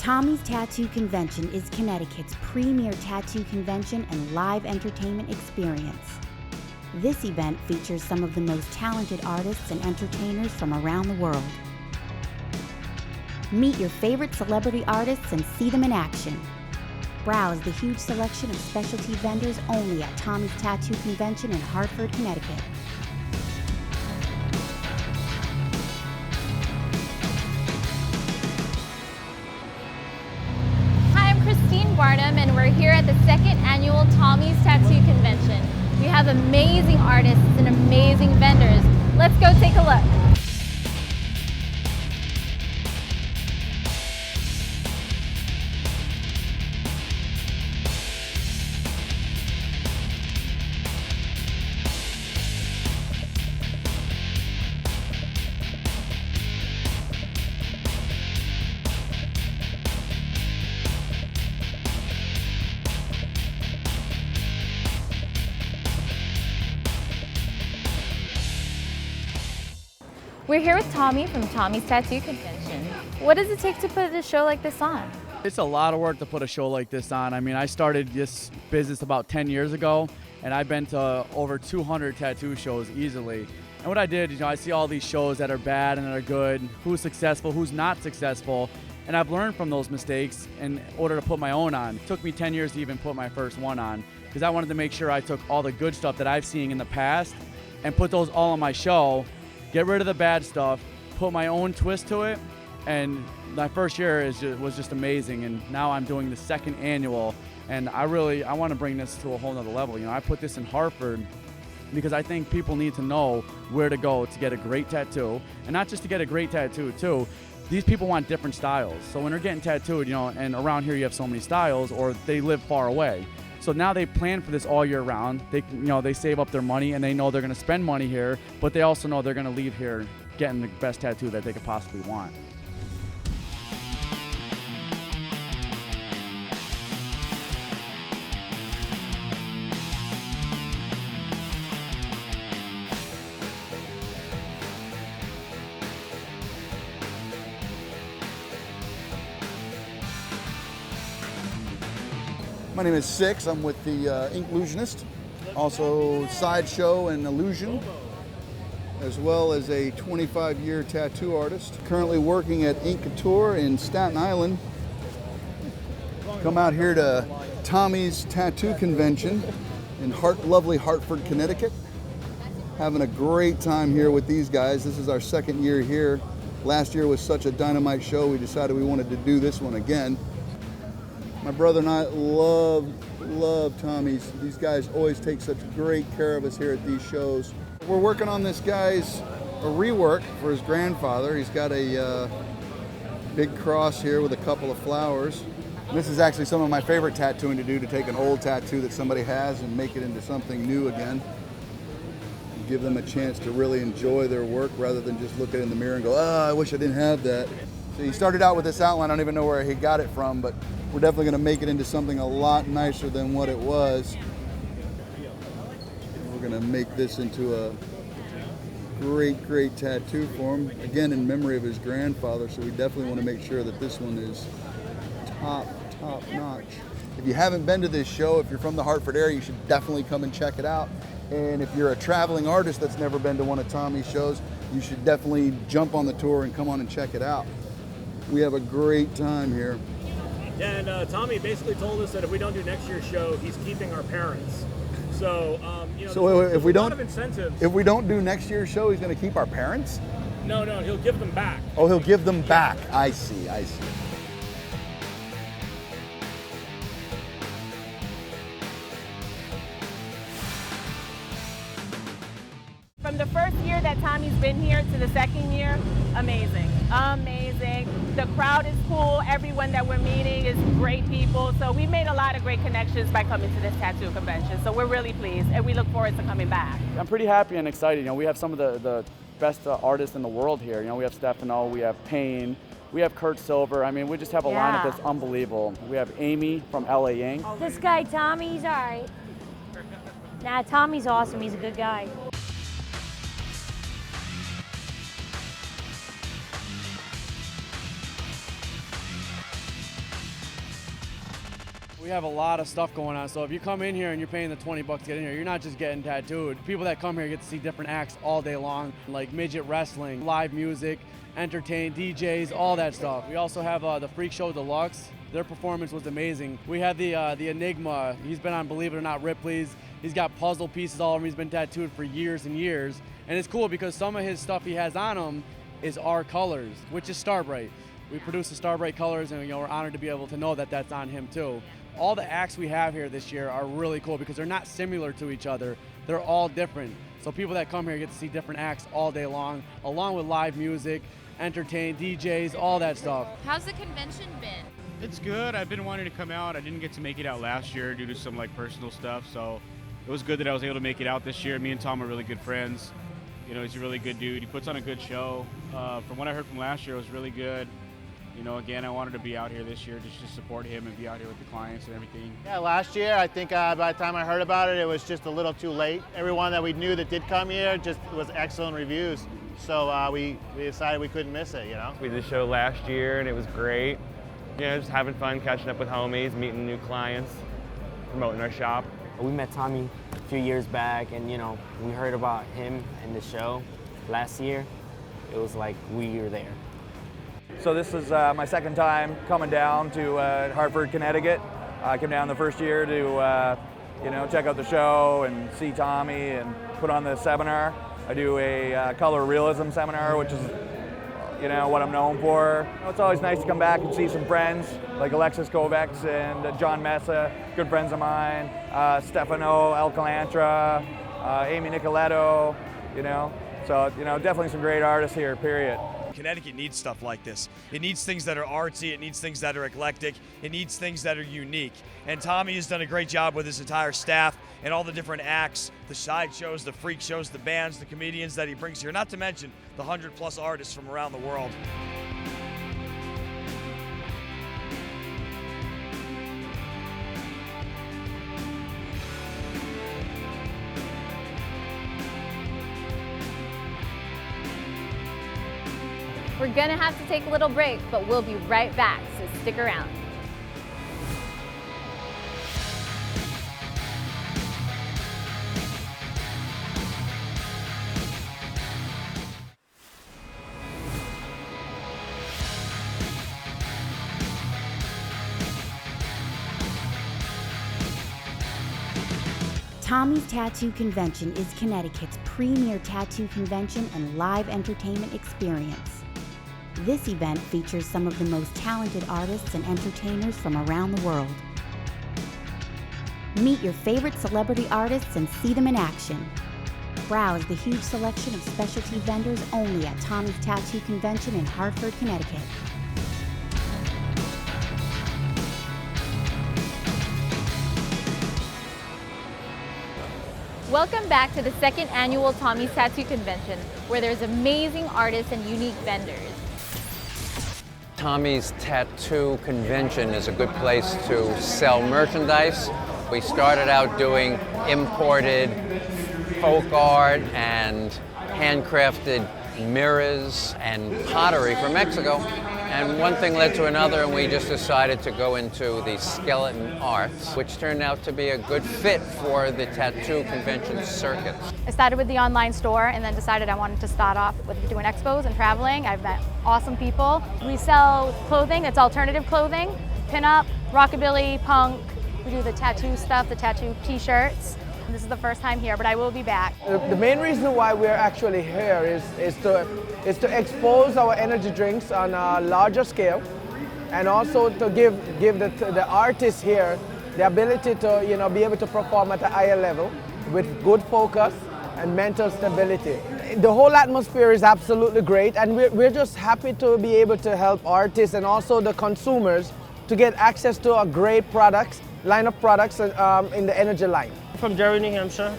Tommy's Tattoo Convention is Connecticut's premier tattoo convention and live entertainment experience. This event features some of the most talented artists and entertainers from around the world. Meet your favorite celebrity artists and see them in action. Browse the huge selection of specialty vendors only at Tommy's Tattoo Convention in Hartford, Connecticut. Barnum, and we're here at the second annual Tommy's Tattoo Convention. We have amazing artists and amazing vendors. Let's go take a look. We're here with Tommy from Tommy's Tattoo Convention. What does it take to put a show like this on? It's a lot of work to put a show like this on. I mean, I started this business about 10 years ago, and I've been to over 200 tattoo shows easily. And what I did, I see all these shows that are bad and that are good, who's successful, who's not successful, and I've learned from those mistakes in order to put my own on. It took me 10 years to even put my first one on, because I wanted to make sure I took all the good stuff that I've seen in the past and put those all on my show, get rid of the bad stuff, put my own twist to it, and my first year was just amazing. And now I'm doing the second annual, and I want to bring this to a whole nother level. I put this in Hartford because I think people need to know where to go to get a great tattoo, and not just to get a great tattoo too. These people want different styles. So when they're getting tattooed, and around here you have so many styles, or they live far away. So now they plan for this all year round. They save up their money and they know they're gonna spend money here, but they also know they're gonna leave here getting the best tattoo that they could possibly want. My name is Six. I'm with the Inklusionist, also Sideshow and Illusion, as well as a 25-year tattoo artist. Currently working at Ink Couture in Staten Island. Come out here to Tommy's Tattoo Convention in lovely Hartford, Connecticut. Having a great time here with these guys. This is our second year here. Last year was such a dynamite show, we decided we wanted to do this one again. My brother and I love Tommy's. These guys always take such great care of us here at these shows. We're working on this guy's a rework for his grandfather. He's got a big cross here with a couple of flowers. This is actually some of my favorite tattooing to do, to take an old tattoo that somebody has and make it into something new again. Give them a chance to really enjoy their work rather than just look at it in the mirror and go, oh, I wish I didn't have that. So he started out with this outline. I don't even know where he got it from, but we're definitely going to make it into something a lot nicer than what it was. We're going to make this into a great tattoo for him, again in memory of his grandfather, so we definitely want to make sure that this one is top notch. If you haven't been to this show, if you're from the Hartford area, you should definitely come and check it out. And if you're a traveling artist that's never been to one of Tommy's shows, you should definitely jump on the tour and come on and check it out. We have a great time here. Yeah, and Tommy basically told us that if we don't do next year's show, he's keeping our parents. So, so if we a lot don't, of incentives. If we don't do next year's show, he's going to keep our parents? No, he'll give them back. Oh, he'll give them back. I see. From the first year that Tommy's been here to the second year, amazing. The crowd is cool. Everyone that we're meeting is great people. So we made a lot of great connections by coming to this tattoo convention. So we're really pleased, and we look forward to coming back. I'm pretty happy and excited. We have some of the best artists in the world here. We have Stefano, we have Payne, we have Kurt Silver. I mean, we just have a lineup that's unbelievable. We have Amy from LA Ink. This guy, Tommy, he's all right. Nah, Tommy's awesome. He's a good guy. We have a lot of stuff going on, so if you come in here and you're paying the 20 bucks to get in here, you're not just getting tattooed. People that come here get to see different acts all day long, like midget wrestling, live music, entertain, DJs, all that stuff. We also have the Freak Show Deluxe. Their performance was amazing. We had the Enigma. He's been on Believe It or Not Ripley's. He's got puzzle pieces all over him. He's been tattooed for years and years. And it's cool because some of his stuff he has on him is our colors, which is Starbrite. We produce the Starbrite colors, and we're honored to be able to know that that's on him too. All the acts we have here this year are really cool because they're not similar to each other. They're all different. So people that come here get to see different acts all day long, along with live music, entertain, DJs, all that stuff. How's the convention been? It's good. I've been wanting to come out. I didn't get to make it out last year due to some personal stuff, so it was good that I was able to make it out this year. Me and Tom are really good friends. He's a really good dude. He puts on a good show. From what I heard from last year, it was really good. Again, I wanted to be out here this year just to support him and be out here with the clients and everything. Yeah, last year, I think by the time I heard about it, it was just a little too late. Everyone that we knew that did come here just was excellent reviews. So we decided we couldn't miss it, We did the show last year and it was great. Just having fun, catching up with homies, meeting new clients, promoting our shop. We met Tommy a few years back, and we heard about him and the show last year. It was like we were there. So this is my second time coming down to Hartford, Connecticut. I came down the first year to check out the show and see Tommy and put on the seminar. I do a color realism seminar, which is what I'm known for. It's always nice to come back and see some friends like Alexis Kovacs and John Mesa, good friends of mine, Stefano Alcalantra, Amy Nicoletto, So, definitely some great artists here, period. Connecticut needs stuff like this. It needs things that are artsy, it needs things that are eclectic, it needs things that are unique. And Tommy has done a great job with his entire staff and all the different acts, the side shows, the freak shows, the bands, the comedians that he brings here, not to mention the 100+ artists from around the world. We're gonna have to take a little break, but we'll be right back, so stick around. Tommy's Tattoo Convention is Connecticut's premier tattoo convention and live entertainment experience. This event features some of the most talented artists and entertainers from around the world. Meet your favorite celebrity artists and see them in action. Browse the huge selection of specialty vendors only at Tommy's Tattoo Convention in Hartford, Connecticut. Welcome back to the second annual Tommy's Tattoo Convention, where there's amazing artists and unique vendors. Tommy's Tattoo Convention is a good place to sell merchandise. We started out doing imported folk art and handcrafted mirrors and pottery from Mexico. And one thing led to another, and we just decided to go into the skeleton arts, which turned out to be a good fit for the tattoo convention circuit. I started with the online store and then decided I wanted to start off with doing expos and traveling. I've met awesome people. We sell clothing, it's alternative clothing, pinup, rockabilly, punk. We do the tattoo stuff, the tattoo t-shirts. This is the first time here, but I will be back. The main reason why we're actually here is to expose our energy drinks on a larger scale, and also to give the artists here the ability to be able to perform at a higher level with good focus and mental stability. The whole atmosphere is absolutely great, and we're just happy to be able to help artists and also the consumers to get access to a great line of products in the energy line. From Derry, New Hampshire.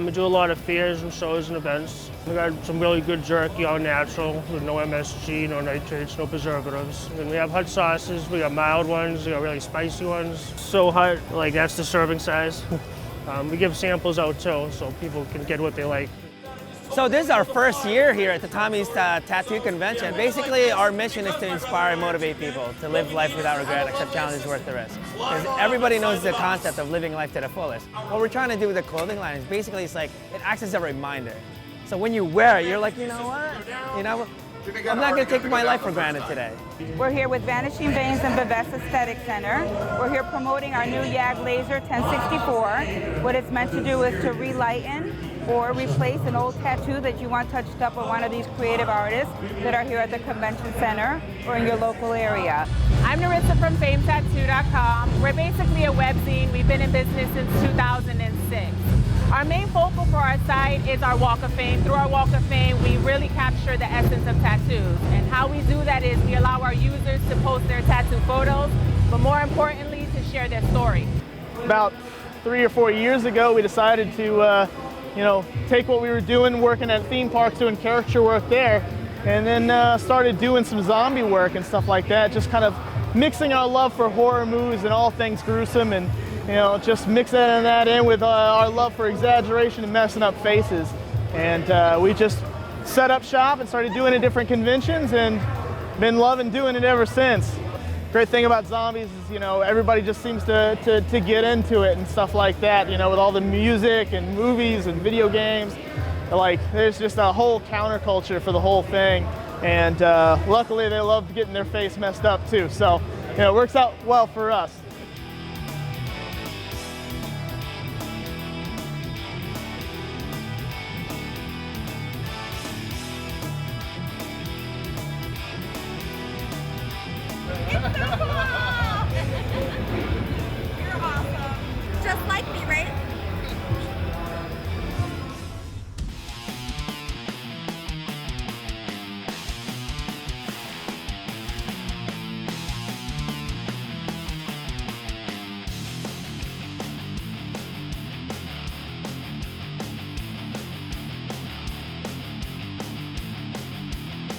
We do a lot of fairs and shows and events. We got some really good jerky, all natural, with no MSG, no nitrates, no preservatives. And we have hot sauces, we got mild ones, we got really spicy ones. So hot, like that's the serving size. We give samples out too, so people can get what they like. So this is our first year here at the Tommy's Tattoo Convention. Basically, our mission is to inspire and motivate people to live life without regret, accept challenges worth the risk. Because everybody knows the concept of living life to the fullest. What we're trying to do with the clothing line is basically it acts as a reminder. So when you wear it, you're like, you know what? You know, I'm not going to take my life for granted today. We're here with Vanishing Veins and Bavest Aesthetic Center. We're here promoting our new YAG Laser 1064. What it's meant to do is to relighten or replace an old tattoo that you want touched up with one of these creative artists that are here at the convention center or in your local area. I'm Narissa from FameTattoo.com. We're basically a webzine. We've been in business since 2006. Our main focal for our site is our Walk of Fame. Through our Walk of Fame, we really capture the essence of tattoos. And how we do that is we allow our users to post their tattoo photos, but more importantly, to share their story. About 3 or 4 years ago, we decided to take what we were doing, working at theme parks, doing caricature work there, and then started doing some zombie work and stuff like that, just kind of mixing our love for horror movies and all things gruesome, and just mixing that in with our love for exaggeration and messing up faces. And we just set up shop and started doing it at different conventions and been loving doing it ever since. Great thing about zombies is, everybody just seems to get into it and stuff like that, with all the music and movies and video games. Like, there's just a whole counterculture for the whole thing. And luckily they love getting their face messed up too. So, it works out well for us. You're awesome. Just like me, right?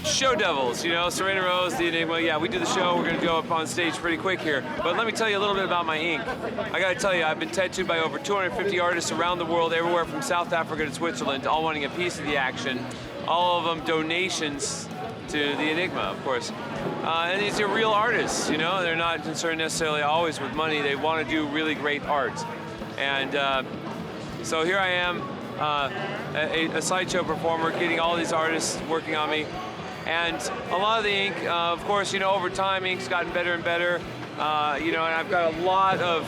Show devils, Serena Rose, the Enigma. Yeah, we do the show. We're going to go up on stage pretty quick here. But let me tell you a little bit about my ink. I got to tell you, I've been tattooed by over 250 artists around the world, everywhere from South Africa to Switzerland, all wanting a piece of the action. All of them donations to the Enigma, of course. And these are real artists, They're not concerned necessarily always with money. They want to do really great art. And so here I am, a sideshow performer, getting all these artists working on me. And a lot of the ink, of course, over time, ink's gotten better and better. And I've got a lot of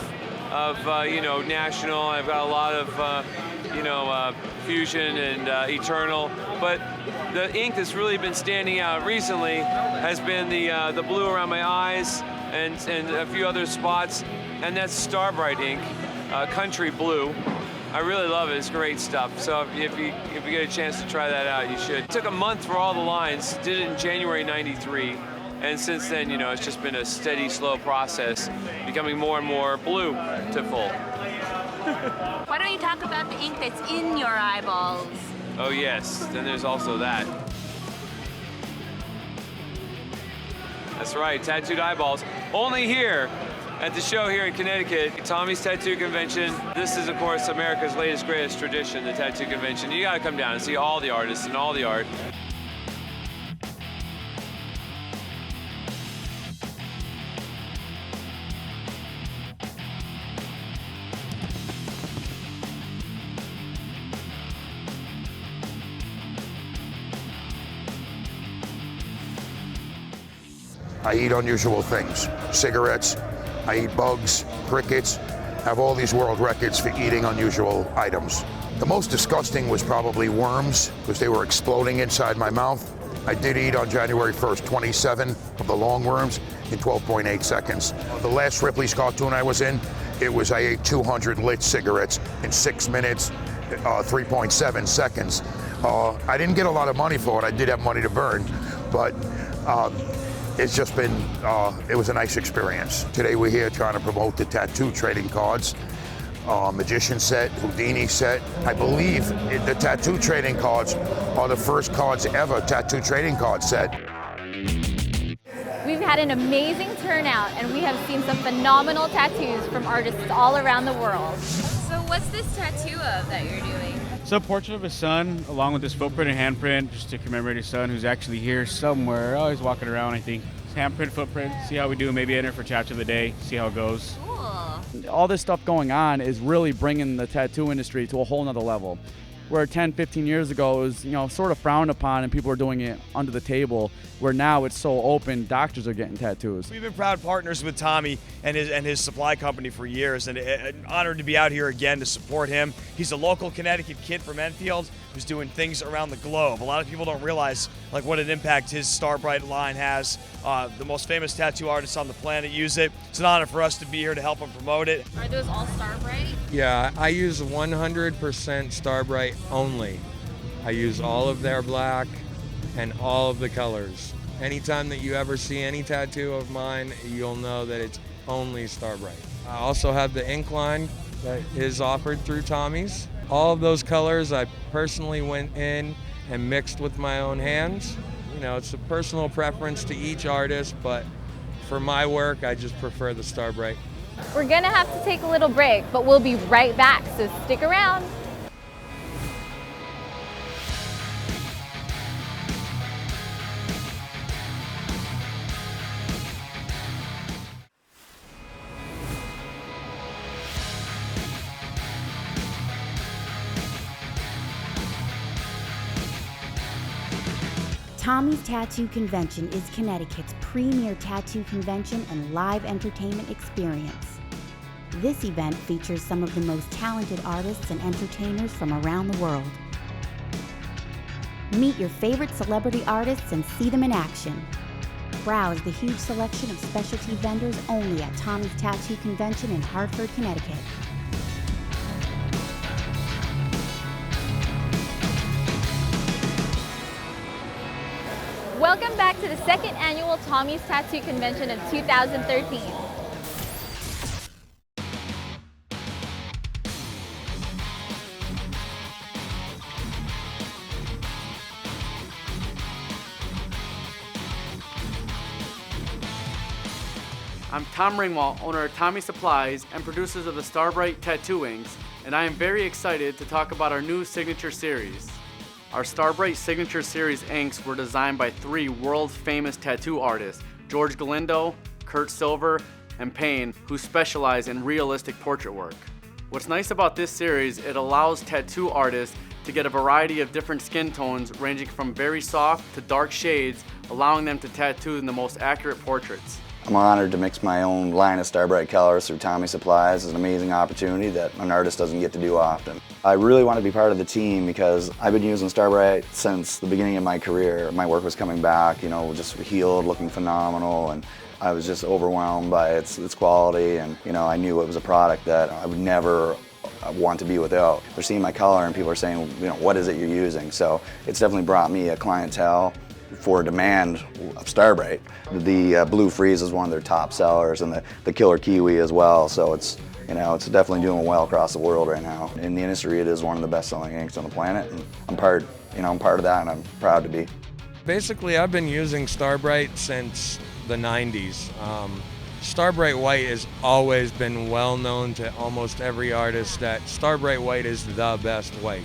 National. I've got a lot of, Fusion and Eternal. But the ink that's really been standing out recently has been the blue around my eyes and a few other spots. And that's Starbrite ink, Country Blue. I really love it. It's great stuff. So if you get a chance to try that out, you should. It took a month for all the lines. Did it in January '93, and since then, it's just been a steady, slow process, becoming more and more blue to full. Why don't you talk about the ink that's in your eyeballs? Oh yes, then there's also that. That's right, tattooed eyeballs. Only here at the show here in Connecticut, Tommy's Tattoo Convention. This is, of course, America's latest, greatest tradition, the Tattoo Convention. You gotta come down and see all the artists and all the art. I eat unusual things, cigarettes, I eat bugs, crickets, have all these world records for eating unusual items. The most disgusting was probably worms, because they were exploding inside my mouth. I did eat on January 1st, 27 of the long worms in 12.8 seconds. The last Ripley's cartoon I was in, I ate 200 lit cigarettes in 6 minutes, 3.7 seconds. I didn't get a lot of money for it. I did have money to burn, but it's just been, it was a nice experience. Today we're here trying to promote the tattoo trading cards, magician set, Houdini set. I believe the tattoo trading cards are the first cards ever, tattoo trading card set. We've had an amazing turnout and we have seen some phenomenal tattoos from artists all around the world. So what's this tattoo of that you're doing? So, a portrait of his son, along with his footprint and handprint, just to commemorate his son, who's actually here somewhere. Oh, he's walking around, I think. His handprint, footprint, see how we do, maybe enter for Tattoo of the Day, see how it goes. All this stuff going on is really bringing the tattoo industry to a whole nother level. Where 10, 15 years ago it was, sort of frowned upon and people were doing it under the table, where now it's so open, doctors are getting tattoos. We've been proud partners with Tommy and his supply company for years, and honored to be out here again to support him. He's a local Connecticut kid from Enfield who's doing things around the globe. A lot of people don't realize what an impact his Starbrite line has. The most famous tattoo artists on the planet use it. It's an honor for us to be here to help him promote it. Are those all Starbrite? Yeah, I use 100% Starbrite only. I use all of their black and all of the colors. Anytime that you ever see any tattoo of mine, you'll know that it's only Starbrite. I also have the ink line that is offered through Tommy's. All of those colors I personally went in and mixed with my own hands. It's a personal preference to each artist, but for my work, I just prefer the Starbrite. We're gonna have to take a little break, but we'll be right back, so stick around. Tommy's Tattoo Convention is Connecticut's premier tattoo convention and live entertainment experience. This event features some of the most talented artists and entertainers from around the world. Meet your favorite celebrity artists and see them in action. Browse the huge selection of specialty vendors only at Tommy's Tattoo Convention in Hartford, Connecticut. Welcome back to the second annual Tommy's Tattoo Convention of 2013. I'm Tom Ringwald, owner of Tommy Supplies and producers of the Starbrite Tattoo Inks, and I am very excited to talk about our new signature series. Our Starbrite Signature Series inks were designed by 3 world-famous tattoo artists, George Galindo, Kurt Silver, and Payne, who specialize in realistic portrait work. What's nice about this series, it allows tattoo artists to get a variety of different skin tones ranging from very soft to dark shades, allowing them to tattoo in the most accurate portraits. I'm honored to mix my own line of Starbrite colors through Tommy Supplies. It's an amazing opportunity that an artist doesn't get to do often. I really want to be part of the team because I've been using Starbrite since the beginning of my career. My work was coming back, just healed, looking phenomenal, and I was just overwhelmed by its quality, and I knew it was a product that I would never want to be without. They're seeing my color and people are saying, what is it you're using? So it's definitely brought me a clientele for demand of Starbrite. The Blue Freeze is one of their top sellers, and the Killer Kiwi as well. So it's it's definitely doing well across the world right now. In the industry, it is one of the best-selling inks on the planet, and I'm part of that, and I'm proud to be. Basically, I've been using Starbrite since the 90s. Starbrite White has always been well known to almost every artist that Starbrite White is the best white.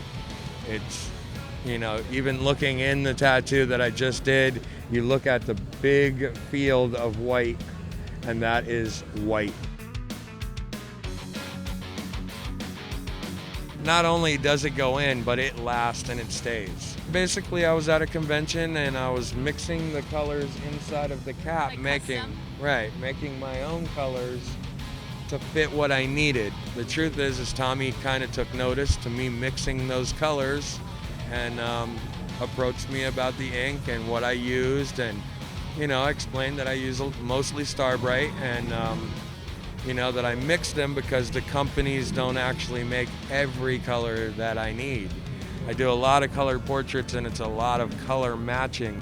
It's even looking in the tattoo that I just did, you look at the big field of white, and that is white. Not only does it go in, but it lasts and it stays. Basically, I was at a convention and I was mixing the colors inside of the cap, making my own colors to fit what I needed. The truth is Tommy kind of took notice to me mixing those colors and approached me about the ink and what I used, and I explained that I use mostly Starbrite, and that I mix them because the companies don't actually make every color that I need. I do a lot of colored portraits and it's a lot of color matching.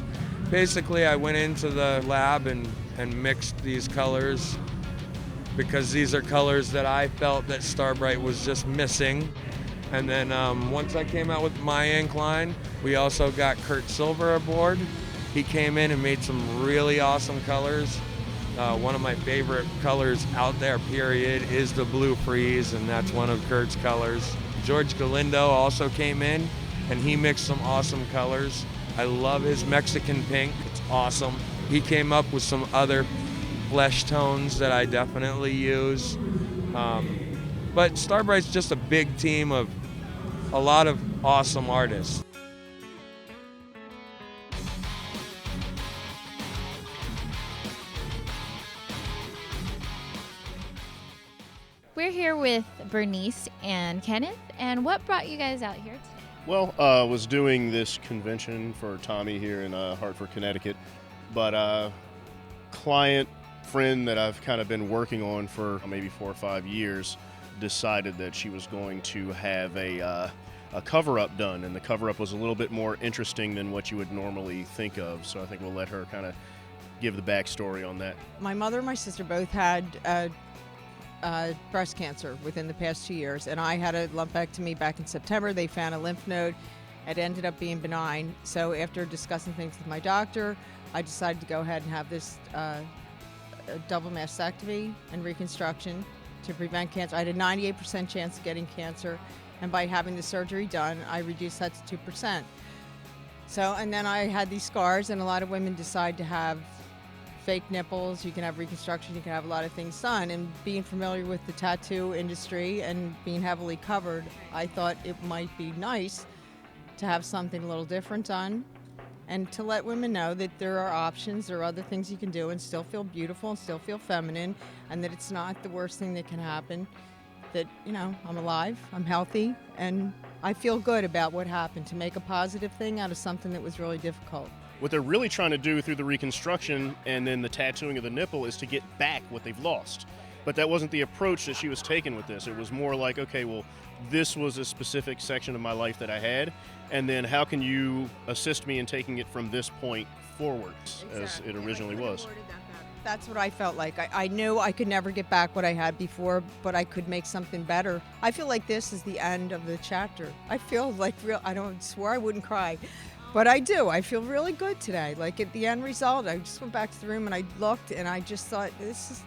Basically, I went into the lab and mixed these colors because these are colors that I felt that Starbrite was just missing. And then once I came out with my ink line, we also got Kurt Silver aboard. He came in and made some really awesome colors. One of my favorite colors out there, period, is the Blue Freeze, and that's one of Kurt's colors. George Galindo also came in, and he mixed some awesome colors. I love his Mexican pink. It's awesome. He came up with some other flesh tones that I definitely use. But Starbrite's just a big team of a lot of awesome artists. We're here with Bernice and Kenneth, and what brought you guys out here today? Well, I was doing this convention for Tommy here in Hartford, Connecticut, but client friend that I've kind of been working on for maybe 4 or 5 years decided that she was going to have a cover-up done, and the cover-up was a little bit more interesting than what you would normally think of, so I think we'll let her kind of give the backstory on that. My mother and my sister both had breast cancer within the past 2 years, and I had a lumpectomy back in September. They found a lymph node. It ended up being benign. So after discussing things with my doctor, I decided to go ahead and have this double mastectomy and reconstruction to prevent cancer. I had a 98% chance of getting cancer, and by having the surgery done, I reduced that to 2%. So, and then I had these scars, and a lot of women decide to have fake nipples. You can have reconstruction, you can have a lot of things done, and being familiar with the tattoo industry and being heavily covered, I thought it might be nice to have something a little different done and to let women know that there are options, there are other things you can do and still feel beautiful and still feel feminine, and that it's not the worst thing that can happen, that, you know, I'm alive, I'm healthy, and I feel good about what happened, to make a positive thing out of something that was really difficult. What they're really trying to do through the reconstruction and then the tattooing of the nipple is to get back what they've lost. But that wasn't the approach that she was taking with this. It was more like, okay, well, this was a specific section of my life that I had, and then how can you assist me in taking it from this point forward, as it originally was. That's what I felt like. I knew I could never get back what I had before, but I could make something better. I feel like this is the end of the chapter. I feel like I don't swear I wouldn't cry. But I do. I feel really good today. Like at the end result, I just went back to the room and I looked and I just thought, this is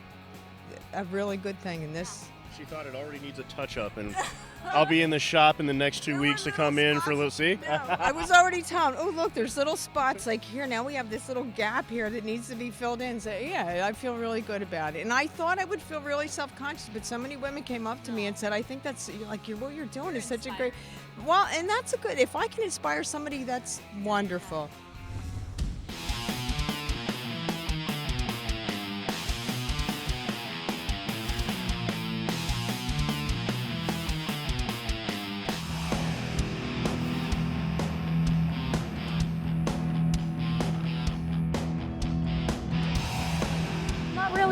a really good thing. And this. She thought it already needs a touch-up, and I'll be in the shop in the next 2 weeks to come in for a little, see? No, I was already telling, oh, look, there's little spots like here. Now we have this little gap here that needs to be filled in. So, yeah, I feel really good about it. And I thought I would feel really self-conscious, but so many women came up to me and said, I think that's, like, what you're doing is such a great, well, and that's a good, if I can inspire somebody, that's wonderful.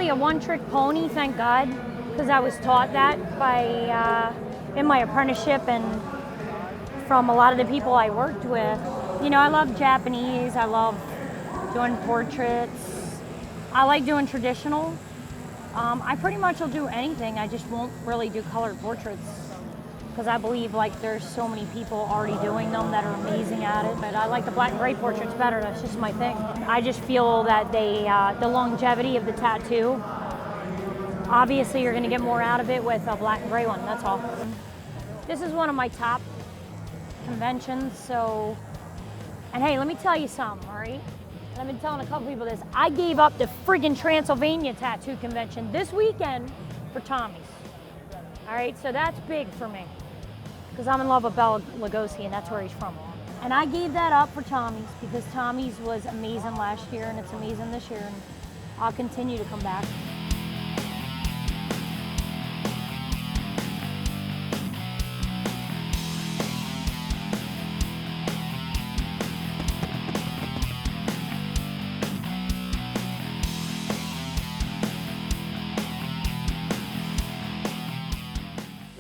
A one-trick pony, thank God, because I was taught that by in my apprenticeship and from a lot of the people I worked with. You know, I love Japanese, I love doing portraits, I like doing traditional. I pretty much will do anything, I just won't really do colored portraits because I believe like there's so many people already doing them that are amazing at it. But I like the black and gray portraits better, that's just my thing. I just feel that the longevity of the tattoo, obviously you're gonna get more out of it with a black and gray one, that's all. This is one of my top conventions, so, and hey, let me tell you something, all right? And I've been telling a couple people this, I gave up the friggin' Transylvania tattoo convention this weekend for Tommy's. All right, so that's big for me, because I'm in love with Bela Lugosi, and that's where he's from. And I gave that up for Tommy's because Tommy's was amazing last year, and it's amazing this year, and I'll continue to come back.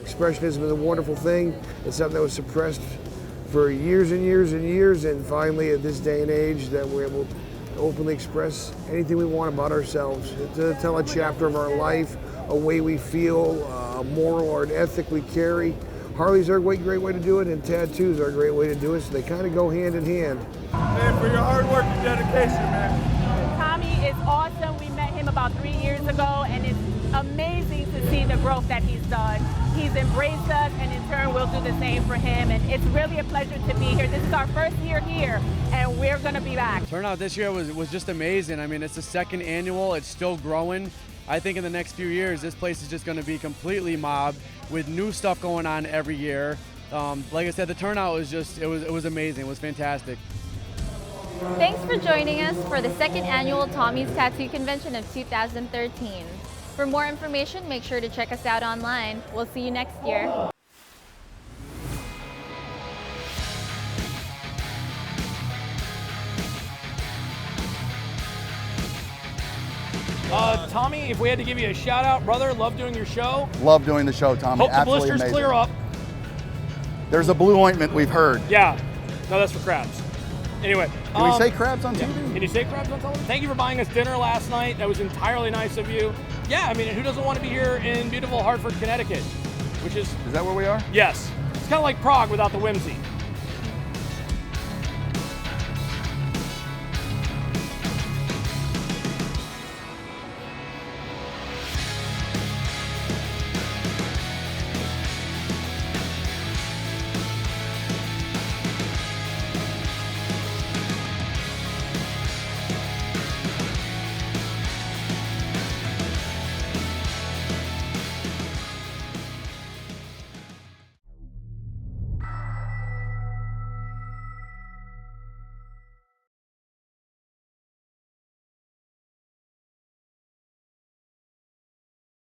Expressionism is a wonderful thing. It's something that was suppressed for years and years and years, and finally at this day and age that we're able to openly express anything we want about ourselves, to tell a chapter of our life, a way we feel, a moral or an ethic we carry. Harleys are a great way to do it, and tattoos are a great way to do it, so they kind of go hand in hand. Man, for your hard work and dedication, man. Tommy is awesome. We met him about 3 years ago, and it's amazing to see the growth that he's done. he's embraced us, and in turn we'll do the same for him. And it's really a pleasure to be here. This is our first year here, and we're gonna be back. Turnout this year was just amazing. I mean, it's the second annual. It's still growing. I think in the next few years, this place is just going to be completely mobbed with new stuff going on every year. Like I said, the turnout was just, it was amazing. It was fantastic. Thanks for joining us for the second annual Tommy's Tattoo Convention of 2013. For more information, make sure to check us out online. We'll see you next year. Tommy, if we had to give you a shout out, brother, love doing your show. Love doing the show, Tommy. Hope the Absolutely blisters amazing. clear up. There's a blue ointment we've heard. Yeah, no, that's for crabs. Anyway. Can we say crabs on TV? Can you say crabs on television? Thank you for buying us dinner last night. That was entirely nice of you. Yeah, I mean, who doesn't want to be here in beautiful Hartford, Connecticut? Which is... Is that where we are? Yes. It's kind of like Prague without the whimsy.